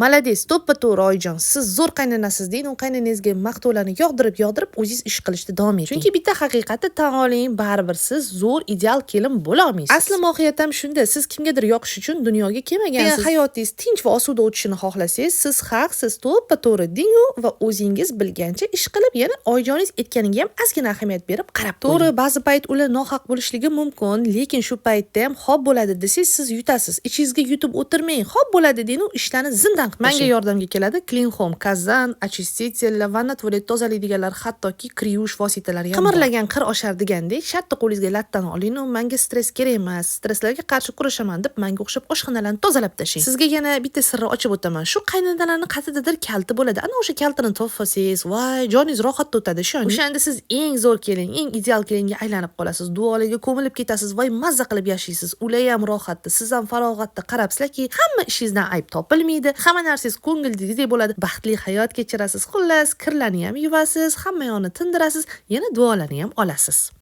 Malades, to'ppa-to'g'ri oyijon, siz zo'r qaynanasiz deyin, u qaynanangizga maqtovlarni yog'dirib o'zingiz ish qilishda davom eting. Chunki bitta haqiqati tan oling, baribir siz zo'r ideal kelin bo'la olmaysiz. Asli mohiyat ham shunda, siz kimgadir yoqish uchun dunyoga kelmagansiz. Agar hayotingiz tinch va osuda o'tishini xohlasangiz, siz haqsiz, to'ppa-to'g'ri ding-u va o'zingiz bilgancha ish qilib, yana oyijoningiz aytganiga ham ozgina ahamiyat berib qarab qo'ying. To'g'ri, ba'zi payt ular nohaq bo'lishligi mumkin, lekin shu paytda ham xo'p bo'ladi desangiz, siz yutasiz. Ichingizga yutib o'tirmang. Xo'p bo'ladi deyin, ishlarni zindan menga yordamga keladi Clean Home, kazan, очиститель, vanna tualet tozalaydiganlar, hattoki kriyush vositalari ham. Qimirlagan qir oshar degandek, shartta qo'lingizga lattan oling, menga stress kerak emas, stresslarga qarshi kurashaman deb menga o'xshab oshxonalarni tozalab tashlang. Sizga yana bitta sirni ochib o'taman. Shu qaynanalarning qatidadir kalti bo'ladi. Ana o'sha kaltini topsangiz, voy, joningiz rohatda o'tadi, ishoning. O'shanda siz eng zo'r kelin, eng ideal kelinga aylanib qolasiz. Duolarga ko'milib ketasiz, voy, mazza qilib yashaysiz. Ular ham rohatda, siz ham farog'atda qarabsizlarki, hamma ishingizdan ayb topilmaydi. Hamma narsangiz ko'ngildagidek bo'ladi. Baxtli hayot kechirasiz. Xullas, kirlarni ham yuvasiz, hamma yoqni tindirasiz, yana duolarni ham olasiz.